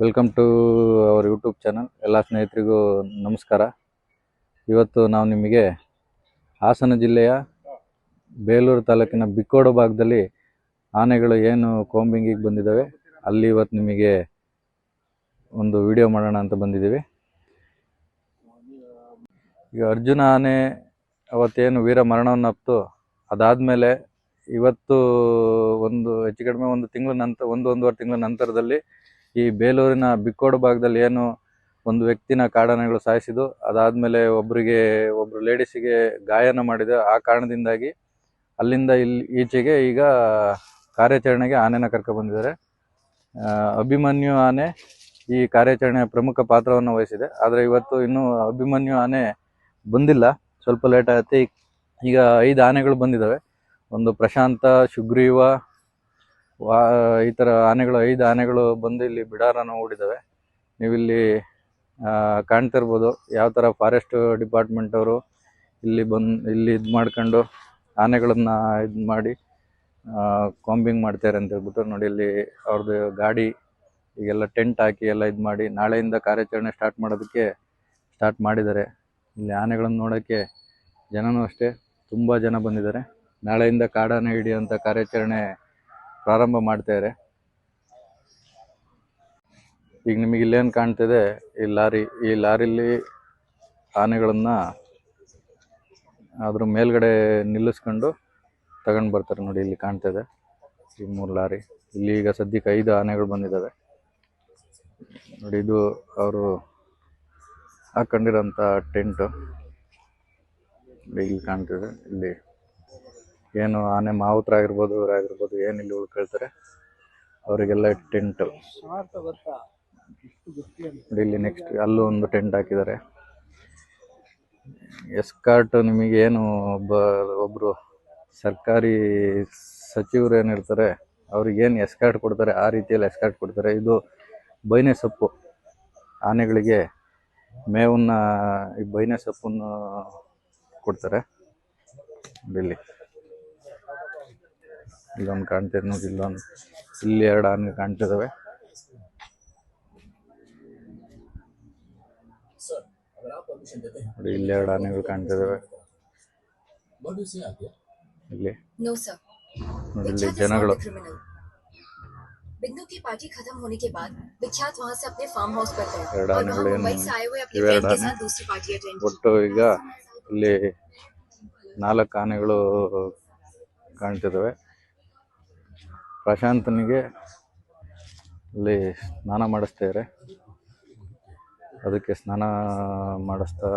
Welcome to our YouTube channel. ಎಲ್ಲ ಸ್ನೇಹಿತರಿಗೂ ನಮಸ್ಕಾರ. ಇವತ್ತು ನಾವು ನಿಮಗೆ ಹಾಸನ ಜಿಲ್ಲೆಯ ಬೇಲೂರು ತಾಲೂಕಿನ ಬಿಕ್ಕೋಡು ಭಾಗದಲ್ಲಿ ಆನೆಗಳು ಏನು ಕೋಂಬಿಂಗಿಗೆ ಬಂದಿದ್ದಾವೆ ಅಲ್ಲಿ ಇವತ್ತು ನಿಮಗೆ ಒಂದು ವಿಡಿಯೋ ಮಾಡೋಣ ಅಂತ ಬಂದಿದ್ದೀವಿ. ಈಗ ಅರ್ಜುನ ಆನೆ ಅವತ್ತೇನು ವೀರ ಮರಣವನ್ನು ಅಪ್ತು, ಅದಾದಮೇಲೆ ಇವತ್ತು ಒಂದು ಹೆಚ್ಚು ಕಡಿಮೆ ಒಂದು ತಿಂಗಳ ನಂತರ ಒಂದೂವರೆ ತಿಂಗಳ ನಂತರದಲ್ಲಿ ಈ ಬೇಲೂರಿನ ಬಿಕ್ಕೋಡು ಭಾಗದಲ್ಲಿ ಏನು ಒಂದು ವ್ಯಕ್ತಿನ ಕಾಡಾನೆಗಳು ಸಾಯಿಸಿದ್ದು, ಅದಾದಮೇಲೆ ಒಬ್ಬರು ಲೇಡೀಸಿಗೆ ಗಾಯನ ಮಾಡಿದೆ. ಆ ಕಾರಣದಿಂದಾಗಿ ಅಲ್ಲಿಂದ ಈಚೆಗೆ ಈಗ ಕಾರ್ಯಾಚರಣೆಗೆ ಆನೆನ ಕರ್ಕೊಬಂದಿದ್ದಾರೆ. ಅಭಿಮನ್ಯು ಆನೆ ಈ ಕಾರ್ಯಾಚರಣೆಯ ಪ್ರಮುಖ ಪಾತ್ರವನ್ನು ವಹಿಸಿದೆ. ಆದರೆ ಇವತ್ತು ಇನ್ನೂ ಅಭಿಮನ್ಯು ಆನೆ ಬಂದಿಲ್ಲ, ಸ್ವಲ್ಪ ಲೇಟ್ ಆಗುತ್ತೆ. ಈಗ 5 ಆನೆಗಳು ಬಂದಿದ್ದಾವೆ. ಒಂದು ಪ್ರಶಾಂತ, ಸುಗ್ರೀವ, ಈ ಥರ ಆನೆಗಳು 5 ಆನೆಗಳು ಬಂದು ಇಲ್ಲಿ ಬಿಡಾರನ ಹೂಡಿದ್ದಾವೆ. ನೀವಿಲ್ಲಿ ಕಾಣ್ತಿರ್ಬೋದು ಯಾವ ಥರ ಫಾರೆಸ್ಟ್ ಡಿಪಾರ್ಟ್ಮೆಂಟ್ ಅವರು ಇಲ್ಲಿ ಇದು ಮಾಡ್ಕೊಂಡು ಆನೆಗಳನ್ನು ಇದು ಮಾಡಿ ಕಾಂಬಿಂಗ್ ಮಾಡ್ತಾರೆ ಅಂತ ಹೇಳ್ಬಿಟ್ಟು ನೋಡಿ. ಇಲ್ಲಿ ಅವ್ರದ್ದು ಗಾಡಿ ಈಗೆಲ್ಲ ಟೆಂಟ್ ಹಾಕಿ ಎಲ್ಲ ಇದು ಮಾಡಿ ನಾಳೆಯಿಂದ ಕಾರ್ಯಾಚರಣೆ ಸ್ಟಾರ್ಟ್ ಮಾಡಿದ್ದಾರೆ. ಇಲ್ಲಿ ಆನೆಗಳನ್ನು ನೋಡೋಕ್ಕೆ ಜನನೂ ಅಷ್ಟೇ ತುಂಬ ಜನ ಬಂದಿದ್ದಾರೆ. ನಾಳೆಯಿಂದ ಕಾಡಾನೆ ಹಿಡಿಯುವಂಥ ಕಾರ್ಯಾಚರಣೆ ಪ್ರಾರಂಭ ಮಾಡ್ತಾರೆ. ಈಗ ನಿಮಗೆ ಇಲ್ಲೇನು ಕಾಣ್ತಿದೆ, ಈ ಲಾರಿಲಿ ಆನೆಗಳನ್ನು ಅದ್ರ ಮೇಲ್ಗಡೆ ನಿಲ್ಲಿಸ್ಕೊಂಡು ತಗೊಂಡು ಬರ್ತಾರೆ. ನೋಡಿ ಇಲ್ಲಿ ಕಾಣ್ತಿದೆ ಈ 3 ಲಾರಿ. ಇಲ್ಲಿ ಈಗ ಸದ್ಯಕ್ಕೆ 5 ಆನೆಗಳು ಬಂದಿದ್ದಾವೆ. ನೋಡಿ ಇದು ಅವರು ಹಾಕೊಂಡಿರೋಂಥ ಟೆಂಟು ಇಲ್ಲಿ ಕಾಣ್ತಿದೆ. ಇಲ್ಲಿ ಏನು ಆನೆ ಮಾವುತರಾಗಿರ್ಬೋದು, ಇವರಾಗಿರ್ಬೋದು, ಏನು ಇಲ್ಲಿ ಉಳ್ಕೊಳ್ತಾರೆ ಅವರಿಗೆಲ್ಲ ಟೆಂಟು. ಇಲ್ಲಿ ನೆಕ್ಸ್ಟ್ ಅಲ್ಲೂ ಒಂದು ಟೆಂಟ್ ಹಾಕಿದ್ದಾರೆ. ಎಸ್ಕಾರ್ಟ್ ನಿಮಗೆ ಏನು ಒಬ್ಬರು ಸರ್ಕಾರಿ ಸಚಿವರು ಏನಿರ್ತಾರೆ ಅವ್ರಿಗೇನು ಎಸ್ಕಾರ್ಟ್ ಕೊಡ್ತಾರೆ ಆ ರೀತಿಯಲ್ಲಿ ಎಸ್ಕಾರ್ಟ್ ಕೊಡ್ತಾರೆ. ಇದು ಬೈನೆ ಸೊಪ್ಪು, ಆನೆಗಳಿಗೆ ಮೇವನ್ನ ಈ ಬೈನೆ ಸೊಪ್ಪನ್ನು ಕೊಡ್ತಾರೆ. ಇಲ್ಲೊಂದು ಕಾಣ್ತಿದೆ ನೋಡಿ, ಇಲ್ಲಿ 2 ಆನೆ ಕಾಣ್ತಿದ್ದಾವೆ. ನೋಡಿ ಇಲ್ಲಿ 2 ಆನೆಗಳು ಕಾಣ್ತಿದ್ದಾವೆ. ಇಲ್ಲಿ ನೋಡಿ ಇಲ್ಲಿ ಜನಗಳು. बिंदु की पार्टी खत्म होने के बाद विख्यात वहां से अपने फार्म हाउस पर गए और मुंबई से आए हुए अपने फ्रेंड के साथ दूसरी पार्टी अटेंड की। ಒಟ್ಟು ಈಗ ಇಲ್ಲಿ 4 ಆನೆಗಳು ಕಾಣ್ತಿದ್ದಾವೆ. ಪ್ರಶಾಂತನಿಗೆ ಇಲ್ಲಿ ಸ್ನಾನ ಮಾಡಿಸ್ತಾರೆ. ಅದಕ್ಕೆ ಸ್ನಾನ ಮಾಡಿಸ್ತಾ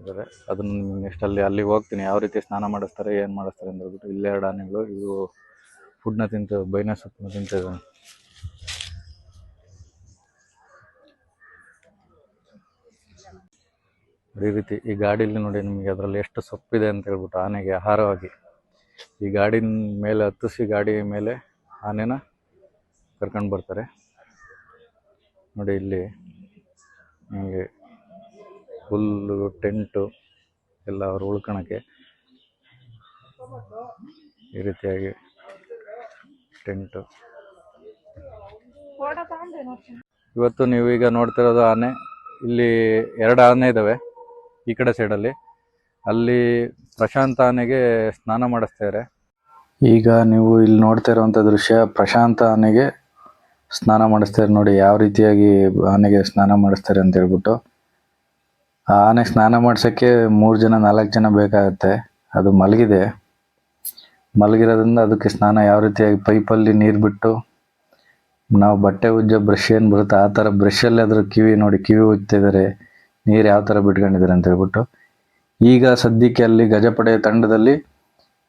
ಇದ್ದಾರೆ. ಅದನ್ನು ನೆಕ್ಸ್ಟ್ ಅಲ್ಲಿಗೆ ಹೋಗ್ತೀನಿ, ಯಾವ ರೀತಿ ಸ್ನಾನ ಮಾಡಿಸ್ತಾರೆ, ಏನು ಮಾಡಿಸ್ತಾರೆ ಅಂತ ಹೇಳ್ಬಿಟ್ಟು. ಇಲ್ಲಿ 2 ಆನೆಗಳು ಇವು ಫುಡ್ನ ತಿಂತವೆ, ಬೈನ ಸೊಪ್ಪನ್ನ ತಿಂತಿದ್ದಾವೆ. ಈ ರೀತಿ ಈ ಗಾಡೀಲಿ ನೋಡಿ ನಿಮಗೆ ಅದರಲ್ಲಿ ಎಷ್ಟು ಸೊಪ್ಪಿದೆ ಅಂತ ಹೇಳ್ಬಿಟ್ಟು ಆನೆಗೆ ಆಹಾರವಾಗಿ ಈ ಗಾಡಿ ಮೇಲೆ ಹತ್ತಿಸಿ ಗಾಡಿ ಮೇಲೆ ಆನೆನ ಕರ್ಕೊಂಡು ಬರ್ತಾರೆ. ನೋಡಿ ಇಲ್ಲಿ ನಿಮಗೆ ಫುಲ್ಲು ಟೆಂಟು ಎಲ್ಲ ಅವ್ರು ಉಳ್ಕೊಳಕ್ಕೆ ಈ ರೀತಿಯಾಗಿ ಟೆಂಟು. ಇವತ್ತು ನೀವು ಈಗ ನೋಡ್ತಿರೋದು ಆನೆ. ಇಲ್ಲಿ 2 ಆನೆ ಇದ್ದಾವೆ ಈ ಕಡೆ ಸೈಡಲ್ಲಿ. ಅಲ್ಲಿ ಪ್ರಶಾಂತ ಆನೆಗೆ ಸ್ನಾನ ಮಾಡಿಸ್ತಾರೆ. ಈಗ ನೀವು ಇಲ್ಲಿ ನೋಡ್ತಾ ಇರುವಂಥ ದೃಶ್ಯ ಪ್ರಶಾಂತ ಆನೆಗೆ ಸ್ನಾನ ಮಾಡಿಸ್ತಾರೆ. ನೋಡಿ ಯಾವ ರೀತಿಯಾಗಿ ಆನೆಗೆ ಸ್ನಾನ ಮಾಡಿಸ್ತಾರೆ ಅಂತ ಹೇಳ್ಬಿಟ್ಟು. ಆ ಆನೆಗೆ ಸ್ನಾನ ಮಾಡ್ಸೋಕ್ಕೆ 3 ಜನ 4 ಜನ ಬೇಕಾಗುತ್ತೆ. ಅದು ಮಲಗಿರೋದ್ರಿಂದ ಅದಕ್ಕೆ ಸ್ನಾನ ಯಾವ ರೀತಿಯಾಗಿ ಪೈಪಲ್ಲಿ ನೀರು ಬಿಟ್ಟು ನಾವು ಬಟ್ಟೆ ಉಜ್ಜೋ ಬ್ರಷ್ ಏನು ಬರುತ್ತೆ ಆ ಥರ ಬ್ರಷಲ್ಲಿ ಅದ್ರ ಕಿವಿ ಉಜ್ತಿದ್ದಾರೆ, ನೀರು ಯಾವ ಥರ ಬಿಟ್ಕೊಂಡಿದ್ದಾರೆ ಅಂತ ಹೇಳ್ಬಿಟ್ಟು. ಈಗ ಸದ್ಯಕ್ಕೆ ಅಲ್ಲಿ ಗಜಪಡೆ ತಂಡದಲ್ಲಿ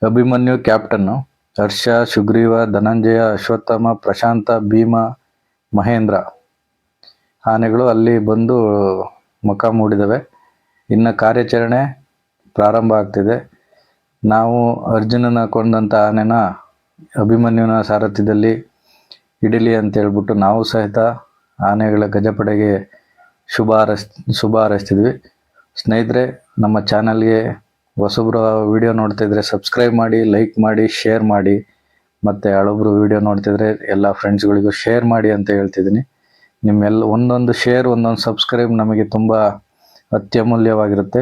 ಅಭಿಮನ್ಯು ಕ್ಯಾಪ್ಟನ್ನು, ಹರ್ಷ, ಸುಗ್ರೀವ, ಧನಂಜಯ, ಅಶ್ವತ್ಥಾಮ, ಪ್ರಶಾಂತ, ಭೀಮ, ಮಹೇಂದ್ರ ಆನೆಗಳು ಅಲ್ಲಿ ಬಂದು ಮುಖ ಮೂಡಿದ್ದಾವೆ. ಇನ್ನು ಕಾರ್ಯಾಚರಣೆ ಪ್ರಾರಂಭ ಆಗ್ತಿದೆ. ನಾವು ಅರ್ಜುನನ ಕೊಂದಂಥ ಆನೆನ ಅಭಿಮನ್ಯುನ ಸಾರಥ್ಯದಲ್ಲಿ ಹಿಡಿಲಿ ಅಂತ ಹೇಳ್ಬಿಟ್ಟು ನಾವು ಸಹಿತ ಆನೆಗಳ ಗಜಪಡೆಗೆ ಶುಭ ಹಾರೈಸ್ತಿದ್ವಿ. ಸ್ನೇಹಿತರೆ, ನಮ್ಮ ಚಾನಲ್ಗೆ ಹೊಸಬ್ರು ವಿಡಿಯೋ ನೋಡ್ತಾ ಇದ್ರೆ ಸಬ್ಸ್ಕ್ರೈಬ್ ಮಾಡಿ, ಲೈಕ್ ಮಾಡಿ, ಶೇರ್ ಮಾಡಿ. ಮತ್ತು ಹಳಬ್ರು ವಿಡಿಯೋ ನೋಡ್ತಿದ್ರೆ ಎಲ್ಲ ಫ್ರೆಂಡ್ಸ್ಗಳಿಗೂ ಶೇರ್ ಮಾಡಿ ಅಂತ ಹೇಳ್ತಿದ್ದೀನಿ. ನಿಮ್ಮೆಲ್ಲ ಒಂದೊಂದು ಶೇರ್ ಒಂದೊಂದು ಸಬ್ಸ್ಕ್ರೈಬ್ ನಮಗೆ ತುಂಬ ಅತ್ಯಮೂಲ್ಯವಾಗಿರುತ್ತೆ.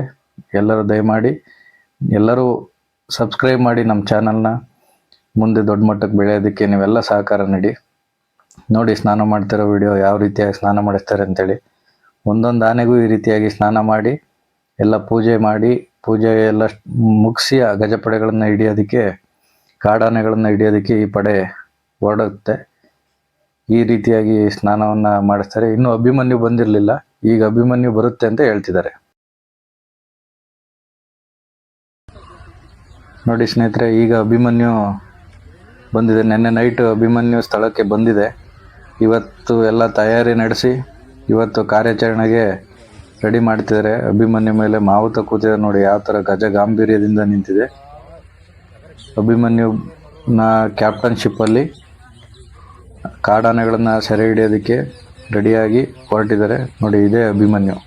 ಎಲ್ಲರೂ ದಯಮಾಡಿ ಎಲ್ಲರೂ ಸಬ್ಸ್ಕ್ರೈಬ್ ಮಾಡಿ ನಮ್ಮ ಚಾನಲ್ನ ಮುಂದೆ ದೊಡ್ಡ ಮಟ್ಟಕ್ಕೆ ಬೆಳೆಯೋದಕ್ಕೆ ನೀವೆಲ್ಲ ಸಹಕಾರ ನೀಡಿ. ನೋಡಿ ಸ್ನಾನ ಮಾಡ್ತಿರೋ ವಿಡಿಯೋ ಯಾವ ರೀತಿಯಾಗಿ ಸ್ನಾನ ಮಾಡಿಸ್ತಾರೆ ಅಂತೇಳಿ. ಒಂದೊಂದು ಆನೆಗೂ ಈ ರೀತಿಯಾಗಿ ಸ್ನಾನ ಮಾಡಿ ಎಲ್ಲ ಪೂಜೆ ಮಾಡಿ ಪೂಜೆ ಎಲ್ಲ ಮುಗಿಸಿ ಆ ಗಜಪಡೆಗಳನ್ನು ಹಿಡಿಯೋದಕ್ಕೆ ಕಾಡಾನೆಗಳನ್ನು ಹಿಡಿಯೋದಕ್ಕೆ ಈ ಪಡೆ ಹೊರಡುತ್ತೆ. ಈ ರೀತಿಯಾಗಿ ಸ್ನಾನವನ್ನು ಮಾಡಿಸ್ತಾರೆ. ಇನ್ನೂ ಅಭಿಮನ್ಯು ಬಂದಿರಲಿಲ್ಲ, ಈಗ ಅಭಿಮನ್ಯು ಬರುತ್ತೆ ಅಂತ ಹೇಳ್ತಿದ್ದಾರೆ. ನೋಡಿ ಸ್ನೇಹಿತರೆ, ಈಗ ಅಭಿಮನ್ಯು ಬಂದಿದೆ. ನೆನ್ನೆ ನೈಟ್ ಅಭಿಮನ್ಯು ಸ್ಥಳಕ್ಕೆ ಬಂದಿದೆ. ಇವತ್ತು ಎಲ್ಲ ತಯಾರಿ ನಡೆಸಿ ಇವತ್ತು ಕಾರ್ಯಾಚರಣೆಗೆ ರೆಡಿ ಮಾಡ್ತಿದ್ದಾರೆ. ಅಭಿಮನ್ಯು ಮೇಲೆ ಮಾವುತ ಕೂತಿದೆ ನೋಡಿ, ಯಾವ ಥರ ಗಜ ಗಾಂಭೀರ್ಯದಿಂದ ನಿಂತಿದೆ. ಅಭಿಮನ್ಯುನ ಕ್ಯಾಪ್ಟನ್ಶಿಪ್ಪಲ್ಲಿ ಕಾಡಾನೆಗಳನ್ನು ಸೆರೆ ಹಿಡಿಯೋದಕ್ಕೆ ರೆಡಿಯಾಗಿ ಹೊರಟಿದ್ದಾರೆ ನೋಡಿ. ಇದೇ ಅಭಿಮನ್ಯು.